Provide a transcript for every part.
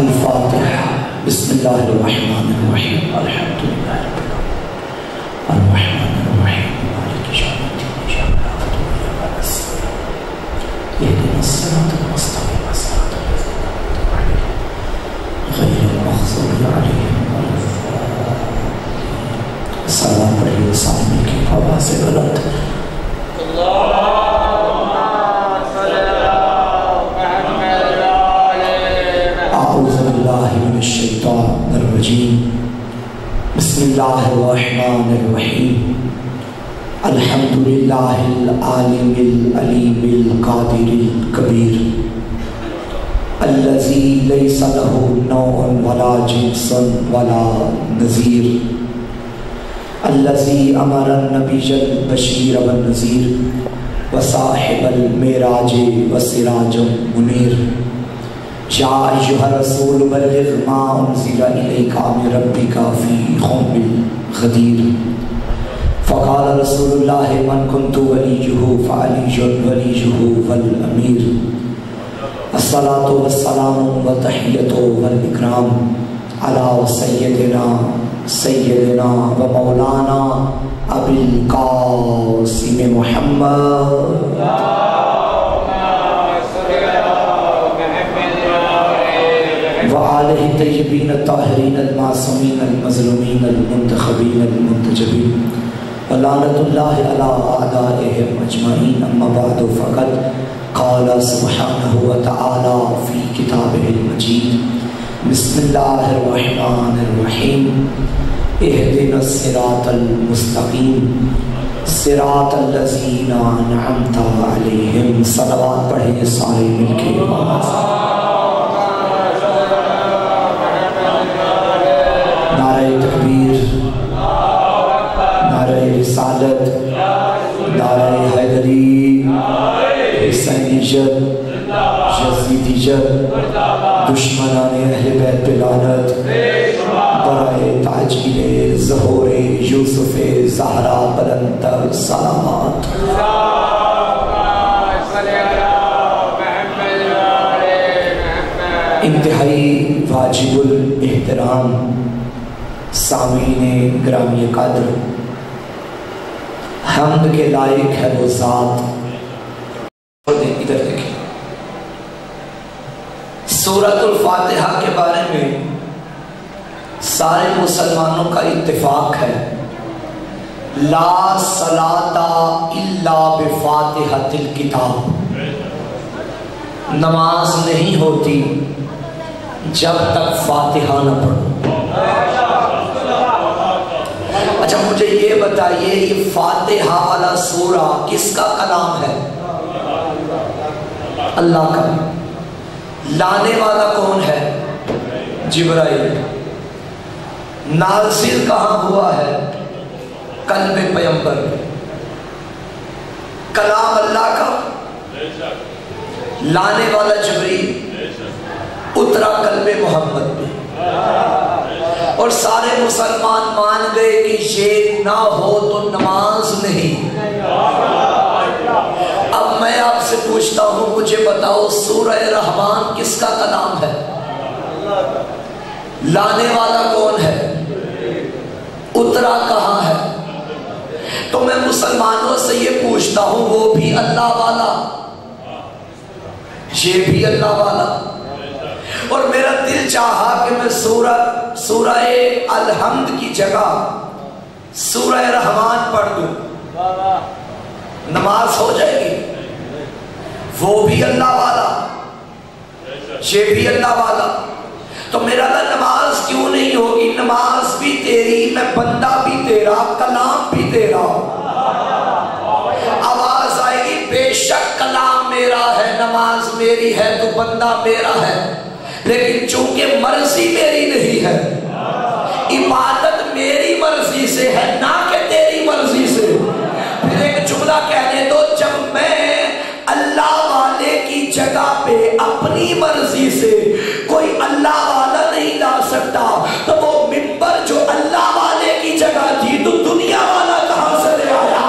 الفاتحہ۔ بسم اللہ الرحمن الرحیم، الحمد للہ رب العالمین، الرحمن الرحیم، مالک یوم الدین، ایاک نعبد و ایاک نستعین، اہدنا الصراط المستقیم، صراط الذین انعمت علیہم غیر المغضوب علیہم ولا الضالین۔ سلام پڑھیے سامنے کی آواز بلند۔ اعوذ باللہ من الشیطان الرجیم، بسم اللہ الرحمن الرحیم، الحمد للہ العالم العلیم القادر الکبیر، الذی لیس له نوع ولا جنس ولا نظیر، الذی امر النبی البشیر والنذیر وصاحب المعراج وسراج منیر، یا ایھا الرسول بلغ ما انزل الیک من ربک فی ام الغدیر، فقال رسول اللہ من کنت ولیہ فعلی ولیہ والامیر، الصلاۃ والسلام والتحیۃ والاکرام علی سیدنا و مولانا ابی القاسم محمد وآلہ الطیبین الطاہرین المعصومین المظلومین المنتخبین المنتجبین، ولعنۃ اللہ علی اعدائہم اجمعین، اما بعد فقد قال سبحانہ وتعالی فی کتابہ المجید، بسم اللہ الرحمن الرحیم، اہدنا الصراط المستقیم صراط الذین انعمت علیہم۔ صلوات پڑھیں سارے مل کے۔ نعرہ تکبیر، نعرہ رسالت، نعرہ حیدری، حسینیت، یزیدیت، دشمنان اہل بیت لعنت، برائے تعجیل ظہور یوسف زہرا بلند تر سلامات۔ انتہائی واجب الاحترام سامعین گرامی قدر، حمد کے لائق ہے وہ ذات۔ ادھر دیکھیں، سورۃ الفاتحہ کے بارے میں سارے مسلمانوں کا اتفاق ہے، لا صلاۃ الا بفاتحۃ الکتاب، نماز نہیں ہوتی جب تک فاتحہ نہ پڑھو۔ اچھا مجھے یہ بتائیے، یہ فاتحہ والا سورہ کس کا کلام ہے؟ اللہ کا۔ لانے والا کون ہے؟ جبرائیل۔ نازل کہاں ہوا ہے؟ قلب پیغمبر پہ۔ کلام اللہ کا، لانے والا جبرائیل، اترا قلب محمد پہ، اور سارے مسلمان مان گئے کہ یہ نہ ہو تو نماز نہیں۔ اب میں آپ سے پوچھتا ہوں، مجھے بتاؤ سورہ رحمان کس کا کلام ہے؟ لانے والا کون ہے؟ اترا کہاں ہے؟ تو میں مسلمانوں سے یہ پوچھتا ہوں، وہ بھی اللہ والا، یہ بھی اللہ والا، اور میرا دل چاہا کہ میں سورہ الحمد کی جگہ سورہ رحمان پڑھ دوں، نماز ہو جائے گی۔ وہ بھی اللہ والا، یہ بھی اللہ والا، تو میرا نماز کیوں نہیں ہوگی؟ نماز بھی تیری، میں بندہ بھی تیرا، کلام بھی تیرا۔ آواز آئے گی، بے شک کلام میرا ہے، نماز میری ہے، تو بندہ میرا ہے، لیکن چونکہ مرضی میری نہیں ہے، عبادت میری مرضی سے ہے، نہ کہ تیری مرضی سے۔ پھر ایک جملہ کہنے دو، جب میں اللہ والے کی جگہ پہ اپنی مرضی سے کوئی اللہ والا نہیں لا سکتا، تو وہ منبر جو اللہ والے کی جگہ تھی تو دنیا والا کہاں سے لے آیا؟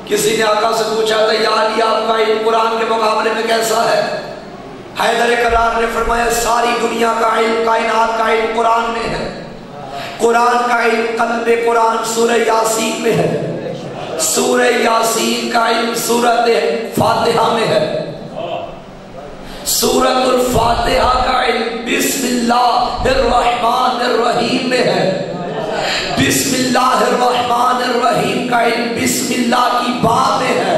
کسی نے آقا سے پوچھا تھا یا علی آپ کا علم قرآن کے مقابلے میں کیسا ہے؟ حیدر کرار نے فرمایا ساری دنیا کا علم، کائنات کا علم قرآن میں ہے، قرآن کا علم قلب قرآن سورہ یاسین میں ہے، سورہ یاسین کا علم سورۃ فاتحہ میں ہے، سورۃ الفاتحہ کا علم بسم اللہ الرحمن الرحیم میں ہے، بسم اللہ الرحمن الرحیم کا علم بسم اللہ کی با میں ہے،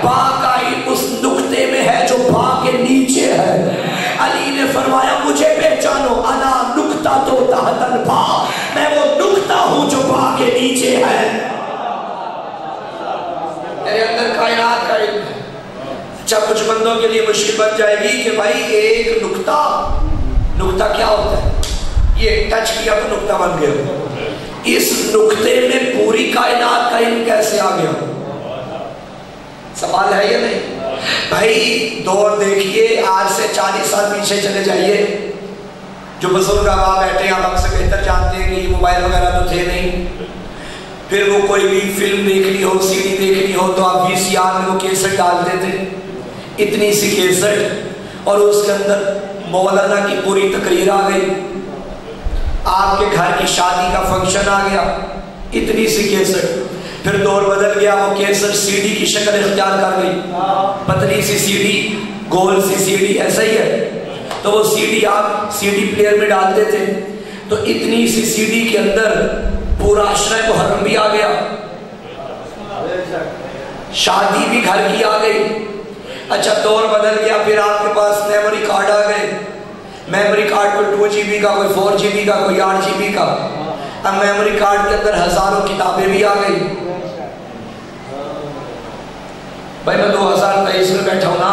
با کا علم اس نقطے میں ہے جو با کے نیچے ہے۔ علی نے فرمایا مجھے پہچانو، انا نقطہ تو تحت البا، میں وہ نقطہ ہوں جو با کے نیچے ہے، میرے اندر کائنات کا علم ہے۔ اچھا کچھ بندوں کے لیے مشکل بن جائے گی کہ بھائی ایک نقطہ کیا ہوتا ہے؟ یہ ٹچ کیا تو نقطہ بن گیا، اس نقطے میں پوری کائنات کا علم کیسے آ گیا؟ سوال ہے یا نہیں؟ بھائی دور دیکھیے، آج سے 40 سال پیچھے چلے جائیے، جو بزرگ آبا بیٹھے ہیں آپ ہم سے بہتر جانتے ہیں کہ یہ موبائل وغیرہ تو تھے نہیں، پھر وہ کوئی بھی فلم دیکھنی ہو، سی ڈی دیکھنی ہو تو آپ VCR میں وہ کیسٹ ڈالتے تھے، اتنی سی کیسٹ، اور اس کے اندر مولانا کی پوری تقریر آ گئی، آپ کے گھر کی شادی کا فنکشن آ گیا، اتنی سی کیسٹ، پھر دور بدل گیا، وہ کیسٹ CD کی شکل اختیار کر گئی، پتلی سی CD، گول سی CD، ایسا ہی ہے، تو وہ CD آپ CD پلیئر میں ڈالتے تھے، تو اتنی سی CD کے اندر پورا عشرہ محرم بھی آ گیا، شادی بھی گھر کی آ گئی۔ اچھا دور بدل گیا، پھر آپ کے پاس میموری کارڈ آ گئے، میموری کارڈ کوئی 2 GB کا، کوئی 4 GB کا، کوئی 8 GB کا، اب میموری کارڈ کے اندر ہزاروں کتابیں بھی آ گئی۔ بھائی میں 2023 میں بیٹھا ہوں نا،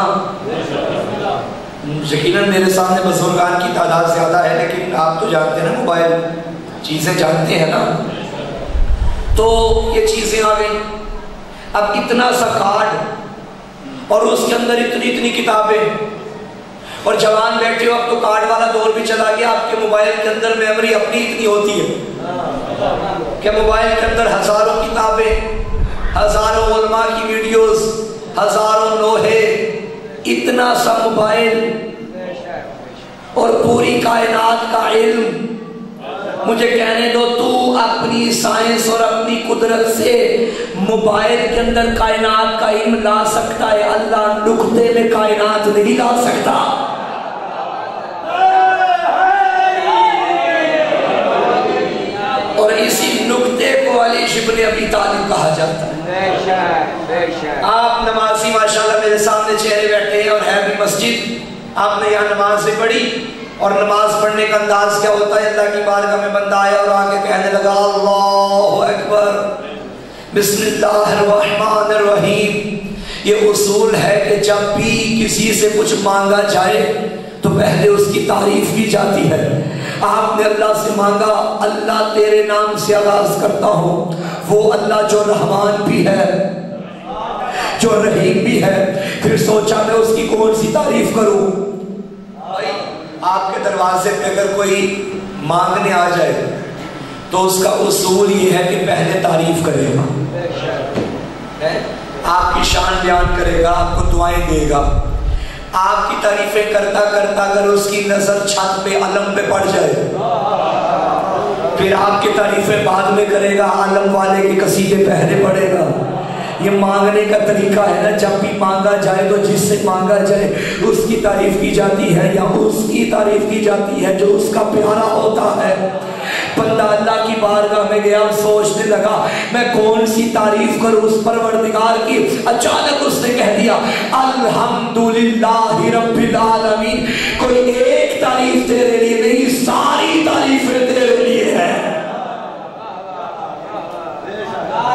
یقیناً میرے سامنے بزرگان کی تعداد زیادہ ہے، لیکن آپ تو جانتے ہیں نا موبائل چیزیں جانتے ہیں نا، تو یہ چیزیں آ گئی، اب اتنا سا کارڈ اور اس کے اندر اتنی کتابیں، اور جوان بیٹھے ہو، اب تو کارڈ والا دور بھی چلا گیا، آپ کے موبائل کے اندر میموری اپنی اتنی ہوتی ہے کہ موبائل کے اندر ہزاروں کتابیں، ہزاروں علماء کی ویڈیوز، ہزاروں لوہے، اتنا سا موبائل اور پوری کائنات کا علم۔ مجھے کہنے دو تو اپنی سائنس اور اپنی قدرت سے موبائل کے اندر کائنات کا علم لا سکتا ہے، اللہ نقطے میں کائنات نہیں لا سکتا۔ اور اسی نقطے کو علی ابن ابی طالب کہا جاتا ہے۔ آپ نمازی ماشاءاللہ میرے سامنے چہرے بیٹھے ہیں اور ہے بھی مسجد، آپ نے یہاں نماز سے پڑھی، اور نماز پڑھنے کا انداز کیا ہوتا ہے؟ اللہ کی بارگاہ میں بندہ آیا اور آگے کہنے لگا اللہ اکبر، بسم اللہ الرحمن الرحیم۔ یہ اصول ہے کہ جب بھی کسی سے کچھ مانگا جائے تو پہلے اس کی تعریف کی جاتی ہے۔ آپ نے اللہ سے مانگا، اللہ تیرے نام سے آغاز کرتا ہوں، وہ اللہ جو رحمان بھی ہے، جو رحیم بھی ہے، پھر سوچا میں اس کی کون سی تعریف کروں؟ آپ کے دروازے پہ اگر کوئی مانگنے آ جائے تو اس کا اصول یہ ہے کہ پہلے تعریف کرے گا، آپ کی شان بیان کرے گا، آپ کو دعائیں دے گا، آپ کی تعریفیں کرتا کرتا اگر اس کی نظر چھت پہ علم پہ پڑ جائے پھر آپ کی تعریفیں بعد میں کرے گا، علم والے کے قصیدے پہلے پڑھے گا۔ یہ مانگنے کا طریقہ ہے نا، جب بھی مانگا جائے تو جس سے مانگا جائے اس کی تعریف کی جاتی ہے، یا اس کی تعریف کی جاتی ہے جو اس کا پیارا ہوتا ہے۔ بندہ اللہ کی بارگاہ میں گیا اور سوچنے لگا میں کون سی تعریف کروں اس پروردگار کی، اچانک اس نے کہہ دیا الحمدللہ رب العالمین۔ کوئی ایک تعریف تیرے لیے نہیں، ساری تعریفیں تیرے لیے ہیں۔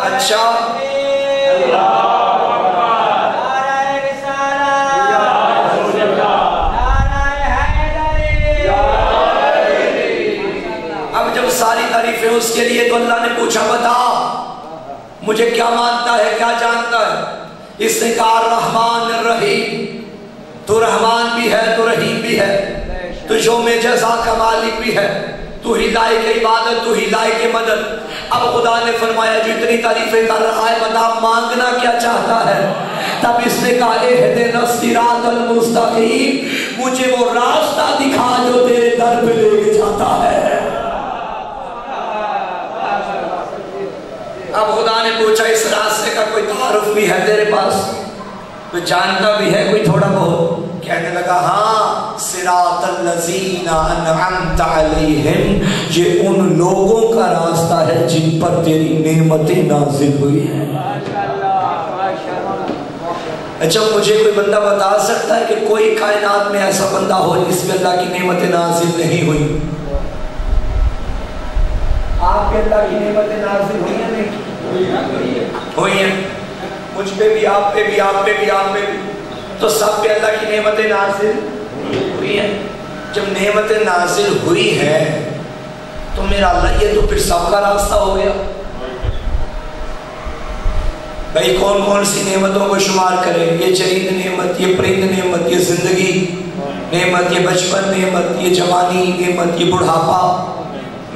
اچھا اب جب ساری تعریفیں اس کے لیے تو اللہ نے پوچھا بتا مجھے کیا مانتا ہے، کیا جانتا ہے؟ اس نے کہا رحمان الرحیم، تو رحمان بھی ہے تو رحیم بھی ہے، تو یوم جزا کا مالک بھی ہے، تو ہی لائق عبادت، تو ہی لائق مدد۔ اب خدا نے فرمایا جو اتنی تعریفیں کر رہا ہے بتا مانگنا کیا چاہتا ہے؟ تب اس نے کہا اہدنا الصراط المستقیم، مجھے وہ راستہ دکھا جو تیرے در پہ لے کے جاتا ہے۔ اب خدا نے پوچھا اس راستے کا کوئی تعارف بھی ہے تیرے پاس؟ کوئی جانتا بھی ہے کوئی تھوڑا بہت؟ کہنے لگا ہاں، صراط الذین انعمت علیہم، یہ ان لوگوں کا راستہ ہے جن پر تیری نعمتیں نازل ہوئی ہیں۔ اچھا مجھے کوئی بندہ بتا سکتا ہے کہ کوئی کائنات میں ایسا بندہ ہو جس پہ اللہ کی نعمتیں نازل نہیں ہوئی؟ آپ کے اللہ کی نعمتیں نازل ہوئی ہیں نہیں؟ ہوئی ہیں، مجھ پہ بھی، آپ پہ بھی، آپ پہ بھی، آپ پہ بھی، تو سب پہ اللہ کی نعمتیں نازل ہوئی ہیں۔ جب نعمتیں نازل ہوئی ہیں تو میرا اللہ یہ تو پھر سب کا راستہ ہو گیا۔ بھائی کون کون سی نعمتوں کو شمار کریں؟ یہ چرند نعمت، یہ پرند نعمت، یہ زندگی نعمت، یہ بچپن نعمت، یہ جوانی نعمت، یہ بڑھاپا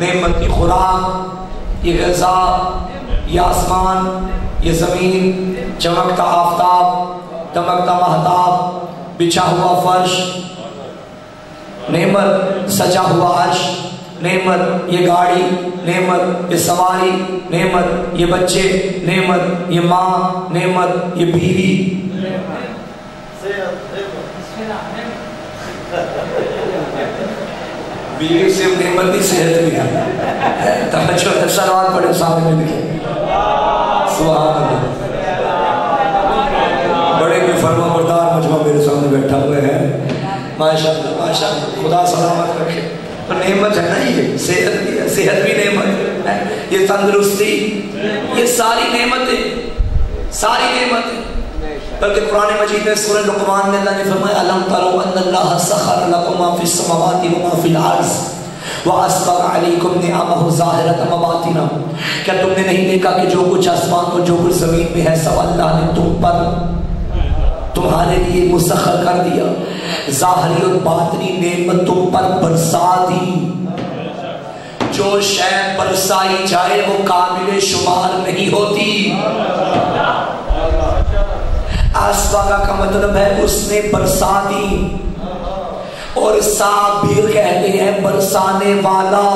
نعمت، یہ خوراک، یہ غذا، یہ آسمان، یہ زمین، چمکتا آفتاب، دمکتا مہتاب، بچھا ہوا فرش نعمت، سجا ہوا عرش نعمت، یہ گاڑی نعمت، یہ سواری نعمت، یہ بچے نعمت، یہ ماں نعمت، یہ بیوی بیوی سے نعمت بھی، صحت بھی ہے۔ توجہ صلوات پڑھے سامنے میں لکھے سبحان اللہ۔ بڑے بے فرما بردار مجمع میرے سامنے بیٹھا ہوئے ہیں، ماشاءاللہ ماشاءاللہ، خدا سلامت رکھے۔ تو نعمت ہے نا، یہ صحت بھی ہے، صحت بھی نعمت ہے، یہ تندرستی، یہ ساری نعمتیں، ساری نعمتیں۔ بلکہ قرآن مجید میں سورہ لقمان میں اللہ نے فرمایا الم تروا ان اللہ سخر لکم ما فی السماوات و ما فی الارض واسبغ علیکم نعمہ ظاہرۃ و باطنہ، کیا تم نے نہیں دیکھا کہ جو کچھ آسمان اور جو کچھ زمین میں ہے سب اللہ نے تم پر، تمہارے لیے مسخر کر دیا، ظاہری اور باطنی نعمت تم پر برسا دی۔ جو شے برسائی جائے وہ قابل شمار نہیں ہوتی۔ اسبغ کا مطلب ہے اس نے برسا دی، اور سابغ کہتے ہیں برسانے والا۔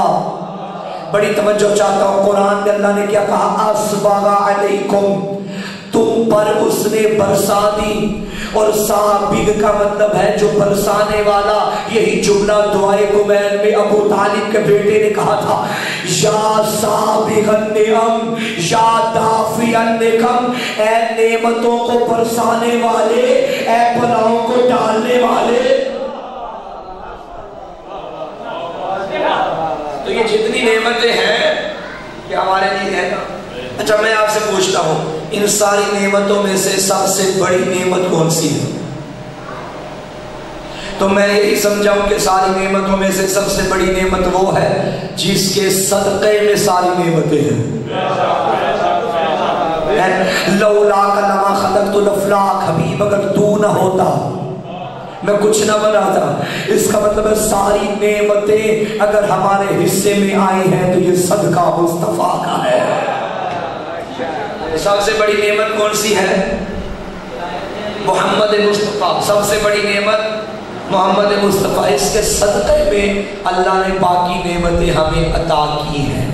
بڑی توجہ چاہتا ہوں، قرآن میں اللہ نے کیا کہا؟ اسبغ علیکم، تم پر اس نے برسا دی، اور سابغ کا مطلب ہے جو برسانے والا۔ یہی جملہ دعائے کمیل میں ابو طالب کے بیٹے نے کہا تھا، یا سابغ النعم یا دافع النقم، اے نعمتوں کو برسانے والے، اے بلاؤں کو ڈالنے والے۔ تو یہ جتنی نعمتیں ہیں کہ ہمارے لیے ہے نا۔ اچھا میں آپ سے پوچھتا ہوں، ان ساری نعمتوں میں سے سب سے بڑی نعمت کون سی ہے؟ تو میں یہی سمجھاؤں کہ ساری نعمتوں میں سے سب سے بڑی نعمت وہ ہے جس کے صدقے میں ساری نعمتیں ہیں۔ لولاک لما خلقت الافلاک، حبیب اگر تو نہ ہوتا میں کچھ نہ بناتا۔ اس کا مطلب ہے ساری نعمتیں اگر ہمارے حصے میں آئی ہیں تو یہ صدقہ مصطفیٰ کا ہے۔ سب سے بڑی نعمت کون سی ہے؟ محمد مصطفیٰ، سب سے بڑی نعمت محمد مصطفیٰ۔ اس کے صدقے میں اللہ نے باقی نعمتیں ہمیں عطا کی ہیں۔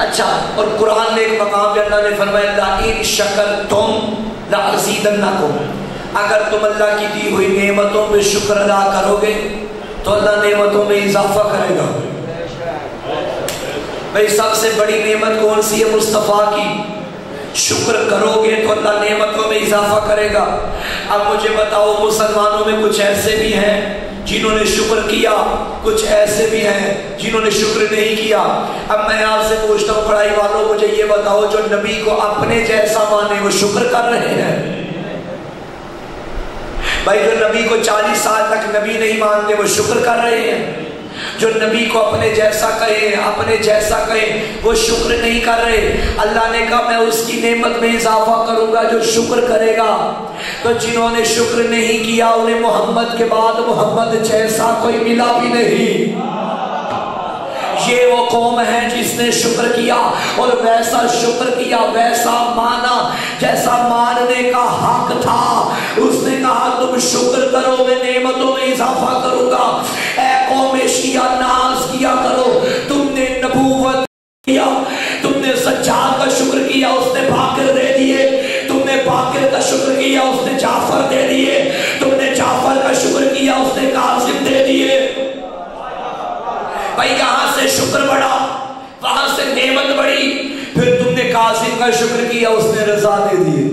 اچھا، اور قرآن میں ایک مقام پہ اللہ نے فرمایا لَئِن شَكَرْتُمْ لَأَزِيدَنَّكُمْ، اگر تم اللہ کی دی ہوئی نعمتوں پہ شکر ادا کرو گے تو اللہ نعمتوں میں اضافہ کرے گا۔ بھئی سب سے بڑی نعمت کون سی ہے؟ مصطفیٰ کی۔ شکر کرو گے تو اللہ نعمتوں میں اضافہ کرے گا۔ اب مجھے بتاؤ، مسلمانوں میں کچھ ایسے بھی ہیں جنہوں نے شکر کیا، کچھ ایسے بھی ہیں جنہوں نے شکر نہیں کیا۔ اب میں آپ سے پوچھتا ہوں پڑھائی والوں، مجھے یہ بتاؤ جو نبی کو اپنے جیسا مانے وہ شکر کر رہے ہیں؟ بھائی جو نبی کو 40 سال تک نبی نہیں مانتے وہ شکر کر رہے ہیں؟ جو نبی کو اپنے جیسا کہیں، اپنے جیسا کہیں، وہ شکر نہیں کر رہے۔ اللہ نے کہا میں اس کی نعمت میں اضافہ کروں گا جو شکر کرے گا۔ تو جنہوں نے شکر نہیں کیا انہیں محمد کے بعد محمد جیسا کوئی ملا بھی نہیں۔ یہ وہ قوم ہے جس نے شکر کیا اور ویسا شکر کیا، ویسا مانا جیسا ماننے کا حق تھا۔ اس نے کہا تم شکر کرو میں نعمتوں میں اضافہ کروں گا۔ اے قوم شیعہ ناز کیا کرو، تم نے نبوت کیا، تم نے سجاد کا شکر کیا اس نے باقر دے دیے، تم نے باقر کا شکر کیا اس نے جعفر دے دیے، تم نے جعفر کا شکر کیا اس نے قاسم دے دیے۔ بھائی یہاں سے شکر بڑھا، وہاں سے نعمت بڑھی، پھر تم نے قاسم کا شکر کیا اس نے رضا دے دیے،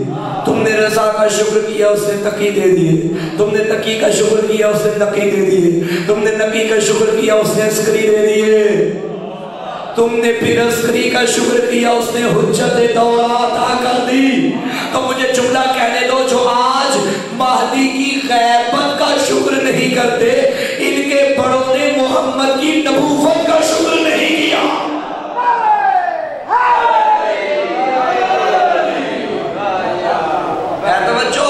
تم نے رضا کا شکر کیا اس نے تقی دے دیے، تم نے تقی کا شکر کیا اس نے نقی دے دیے، تم نے نقی کا شکر کیا اس نے عسکری دے دیے، تم نے پھر عسکری کا شکر کیا اس نے حجت دورہ عطا کر دی۔ تو مجھے جملہ کہنے دو، جو آج مہدی کی غیبت کا شکر نہیں کرتے، ان کے بڑوں نے محمد کی نبوت کا شکر نہیں کیا۔ توجہ،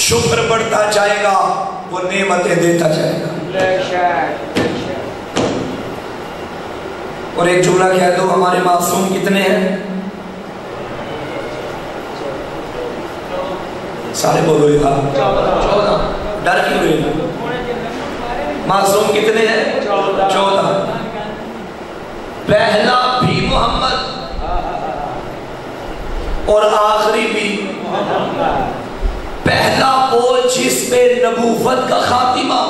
شکر بڑھتا جائے گا وہ نعمتیں دیتا جائے گا۔ اور ایک جملہ کہہ دو، ہمارے معصوم کتنے ہیں؟ سارے بولو یہ 14۔ ڈر کیوں رہے؟ معصوم کتنے ہیں؟ 14۔ پہلا بھی محمد اور آخری بھی محمد۔ پہلا وہ جس پہ نبوت کا خاتمہ،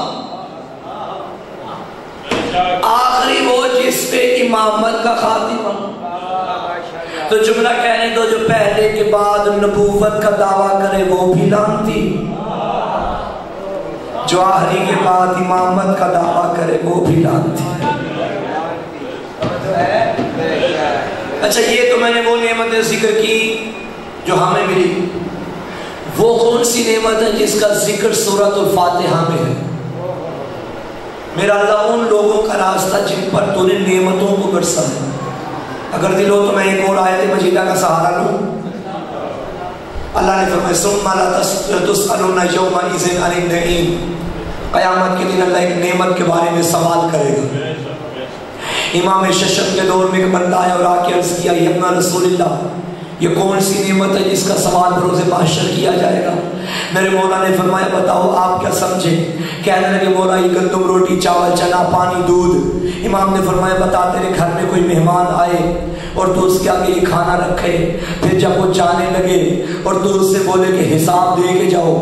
آخری وہ جس پہ امامت کا خاتمہ۔ تو جملہ کہنے دو، جو پہلے کے بعد نبوت کا دعویٰ کرے وہ بھی لعنتی، جو آخری کے بعد امامت کا دعویٰ کرے وہ بھی لعنتی۔ اچھا، یہ تو میں نے وہ نعمتیں ذکر کی جو ہمیں ملی۔ وہ کون سی نعمت ہے جس کا ذکر سورۃ الفاتحہ میں ہے؟ میرا اللہ ان لوگوں کا راستہ جن پر تو نے نعمتوں کو برسا ہے۔ اگر دل ہو تو میں ایک اور آیت مجیدہ کا سہارا لوں۔ اللہ نے فرمایا ثم لا تسألون یومئذ عن النعیم، قیامت کے دن اللہ ایک نعمت کے بارے میں سوال کرے گا۔ امام ششم کے دور میں ایک بندہ آیا اور آ کے عرض کیا، یا ابن رسول اللہ، یہ کون سی نعمت ہے جس کا سوال بروز محشر کیا جائے گا؟ میرے مولا نے فرمایا بتاؤ آپ کیا سمجھے؟ کہنے لگے مولا یہ گندم روٹی چاول چنا پانی دودھ۔ امام نے فرمایا بتا تیرے گھر میں کوئی مہمان آئے اور تو اس کے آگے یہ کھانا رکھے، پھر جب وہ جانے لگے اور تو اس سے بولے کہ حساب دے کے جاؤ،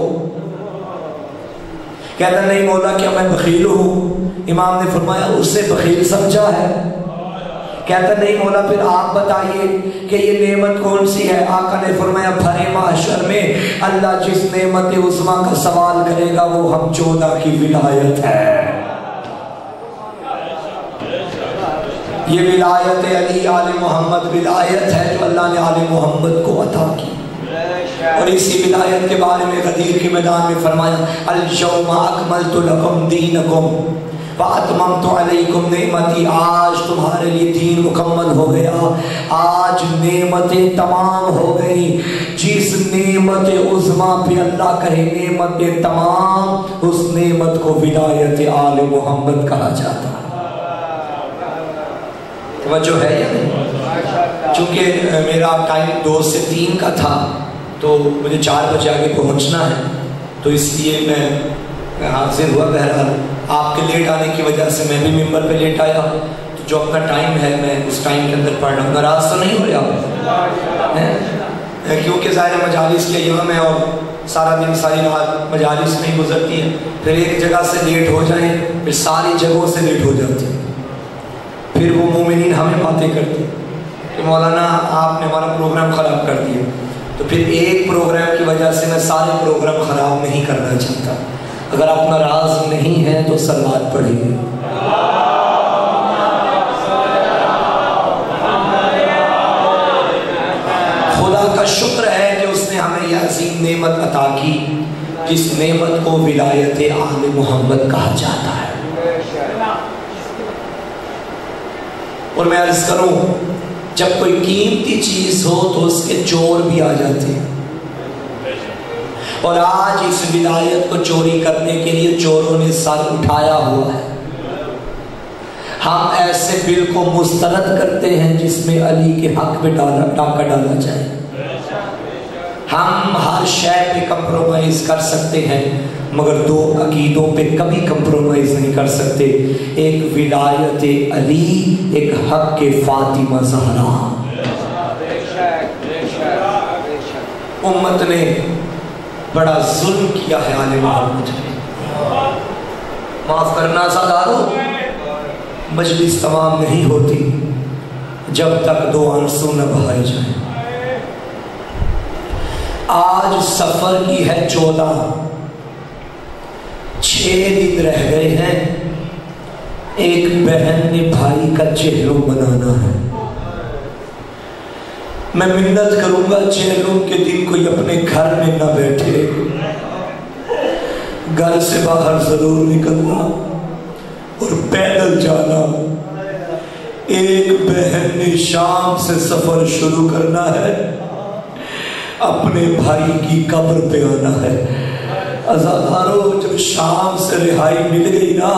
کہتا نہیں مولا کیا میں بخیل ہوں؟ امام نے فرمایا اس سے بخیل سمجھا ہے؟ کہتا نہیں مولا پھر آپ بتائیے کہ یہ نعمت کون سی ہے؟ آقا نے فرمایا بھرے محشر میں اللہ جس نعمت عظمیٰ کا سوال کرے گا وہ ہم 14 کی ولایت ہے۔ یہ ولایت علی آل محمد ولایت ہے جو اللہ نے آل محمد کو عطا کی۔ اور اسی ولایت کے بارے میں غدیر کے میدان میں فرمایا اليوم اکملت لکم دینکم وَأَتْمَمْتُ عَلَيْكُمْ نِعْمَتِي، آج تمہارے لیے دین مکمل ہو گیا، آج نعمتیں تمام ہو گئی۔ جس نعمت عظمیٰ پہ اللہ کہے نعمتیں تمام، اس نعمت کو ولایت آل محمد کہا جاتا ہے۔ توجہ ہے یا نہیں؟ چونکہ میرا ٹائم 2 سے 3 کا تھا تو مجھے 4 بجے آگے پہنچنا ہے، تو اس لیے میں حاضر ہوا۔ بہرحال آپ کے لیٹ آنے کی وجہ سے میں بھی ممبر پہ لیٹ آیا، تو جو اپنا ٹائم ہے میں اس ٹائم کے اندر پڑھ رہا ہوں۔ ناراض تو نہیں ہو رہے آپ؟ کیونکہ ظاہر مجالس کے ایام ہے اور سارا دن ساری رات مجالس نہیں گزرتی ہے، پھر ایک جگہ سے لیٹ ہو جائیں پھر ساری جگہوں سے لیٹ ہو جاتی ہے، پھر وہ مومنین ہمیں باتیں کرتے ہیں کہ مولانا آپ نے ہمارا پروگرام خراب کر دیا۔ تو پھر ایک پروگرام کی وجہ سے میں سارے پروگرام خراب نہیں کرنا چاہتا۔ اگر آپ ناراض نہیں ہیں تو صلوات پڑھیے۔ خدا کا شکر ہے کہ اس نے ہمیں یہ عظیم نعمت عطا کی جس نعمت کو ولایت آل محمد کہا جاتا ہے۔ اور میں عرض کروں جب کوئی قیمتی چیز ہو تو اس کے چور بھی آ جاتے ہیں، اور آج اس ولایت کو چوری کرنے کے لیے چوروں نے سر اٹھایا ہوا ہے۔ ہم ایسے بل کو مسترد کرتے ہیں جس میں علی کے حق پہ ڈاکہ ڈالا جائے. ہم ہر شے پہ کمپرومائز کر سکتے ہیں مگر دو عقیدوں پہ کبھی کمپرومائز نہیں کر سکتے. ایک ولایت علی، ایک حق فاطمہ زہرا. امت نے بڑا ظلم کیا ہے آل محمد پہ. معاف کرنا سادارو، مجلس تمام نہیں ہوتی جب تک دو آنسو نہ بہائے جائیں. آج سفر کی ہے 14، 6 دن رہ گئے ہیں. ایک بہن نے بھائی کا چہلو بنانا ہے. میں منت کروں گا چہلوں کے دن کوئی اپنے گھر میں نہ بیٹھے، گھر سے باہر ضرور نکلنا اور پیدل جانا. ایک بہن نے شام سے سفر شروع کرنا ہے، اپنے بھائی کی قبر پہ آنا ہے. عزادارو، جب شام سے رہائی مل گئی نا،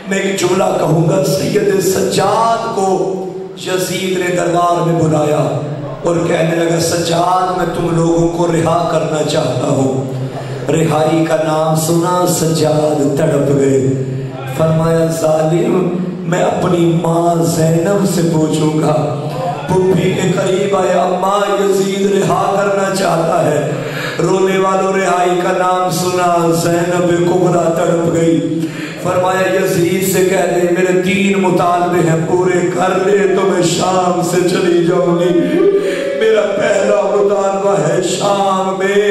میں ایک جملہ کہوں گا. سید سجاد کو یزید نے دربار میں بلایا اور کہنے لگا سجاد میں تم لوگوں کو رہا کرنا چاہتا ہوں. رہائی کا نام سنا سجاد تڑپ گئے. فرمایا ظالم، میں اپنی ماں زینب سے پوچھوں گا. پھوپھی کے قریب آئے، اماں یزید رہا کرنا چاہتا ہے. رونے والوں رہائی کا نام سنا، زینب کبریٰ تڑپ گئی. فرمایا یزید سے کہہ دے میرے 3 مطالبے ہیں پورے کر لے تو میں شام سے چلی جاؤں گی. میرا پہلا مطالبہ ہے شام میں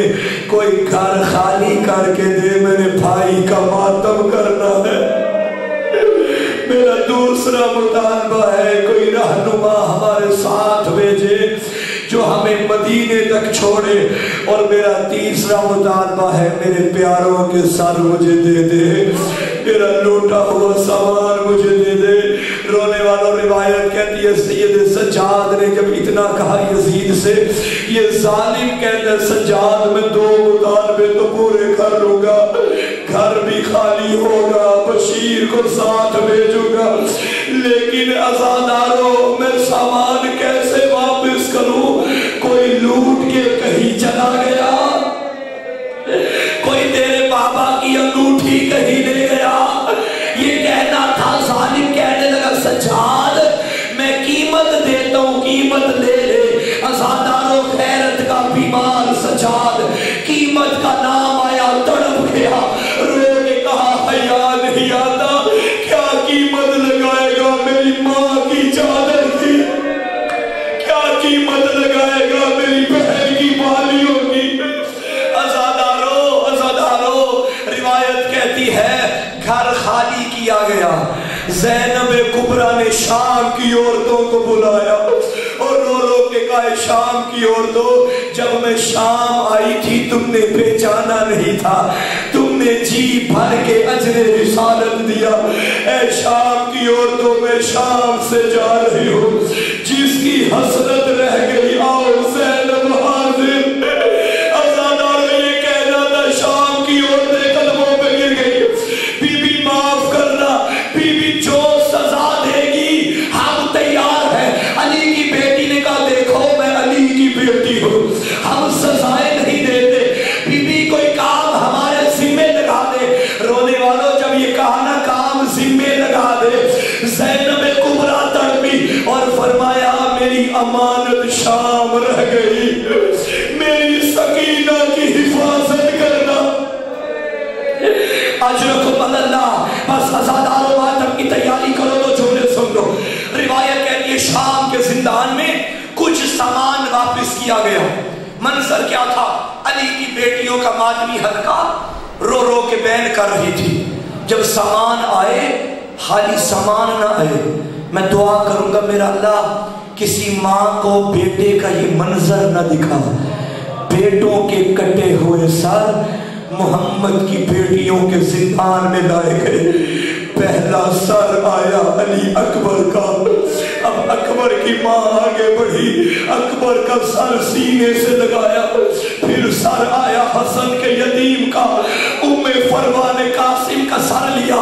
کوئی گھر خالی کر کے دے، میں نے بھائی کا ماتم کرنا ہے. میرا دوسرا مطالبہ ہے کوئی رہنما ہمارے ساتھ بھیجے جو ہمیں مدینے تک چھوڑے. اور میرا تیسرا مطالبہ ہے میرے پیاروں کے سر مجھے دے دے، میرا لوٹا ہوا سامان مجھے دے دے. رونے والوں روایت کہتی ہے سید سجاد نے جب اتنا کہا یزید سے، یہ ظالم کہتا ہے سجاد میں 2 مطالبے تو پورے کر لوں گا، گھر بھی خالی ہوگا، بشیر کو ساتھ بھیجوں گا، لیکن عزاداروں میں سامان کیسے واپس کروں؟ کوئی لوٹ کے کہیں چلا گیا، کوئی تیرے بابا کی انگوٹھی کہیں لے گیا. یہ کہنا تھا، ظالم کہنے لگا سجاد میں قیمت دیتا ہوں، قیمت لے لے. عزاداروں خیرت کا بیمار سجاد قیمت کا نام آیا، تڑپ گیا، رو کے کہا حیا نہیں آتا، کیا قیمت لگائے گا میری ماں کی چادر کی، کیا قیمت لگائے گا میری بہن کی بالیوں کی. عزاداروں روایت کہتی ہے گھر خالی کیا گیا. زینب کبریٰ نے شام کی عورتوں کو بلایا اور رو رو کے کہا شام کی عورتوں، جب میں شام آئی تھی تم نے پہچانا نہیں تھا، تم نے جی بھر کے اجر رسالت دیا. اے شام کی عورتوں میں شام سے جا رہی ہوں، جس کی حسرت رہ گئی آؤ زینب حاضر. عزاداروں یہ کہنا تھا شام کی عورتیں قدموں پہ گر گئی، بی بی معاف کرنا، بی بی جو سزا دے گی ہم تیار ہیں. علی کی بیٹی نے کہا دیکھو میں علی کی بیٹی ہوں، ہم سزائیں نہیں دیتے، بی بی کوئی کام ہمارے ذمہ لگا دے. رونے والوں جب یہ کہا نا کام ذمہ لگا دے، زینب کبریٰ تڑپی اور فرمایا میری امانت شام رہ گئی، میری سکینہ کی حفاظت کرنا. اجرکم اللہ. بس عزاداروں ماتم کی تیاری کرو تو جملے سن لو. روایت کہتی ہے شام کے زندان میں کچھ سامان واپس کیا گیا. منظر کیا تھا؟ علی کی بیٹیوں کا ماتمی حلقہ رو رو کے بین کر رہی تھی. جب سامان آئے خالی سامان نہ آئے. میں دعا کروں گا میرا اللہ کسی ماں کو بیٹے کا یہ منظر نہ دکھا. بیٹوں کے کٹے ہوئے سر محمد کی بیٹیوں کے زندان میں لائے گئے. پہلا سر آیا علی اکبر کا. اب اکبر کی ماں آگے بڑھی، اکبر کا سر سینے سے لگایا. پھر سر آیا حسن کے یتیم کا. ام فروا نے قاسم کا سر لیا.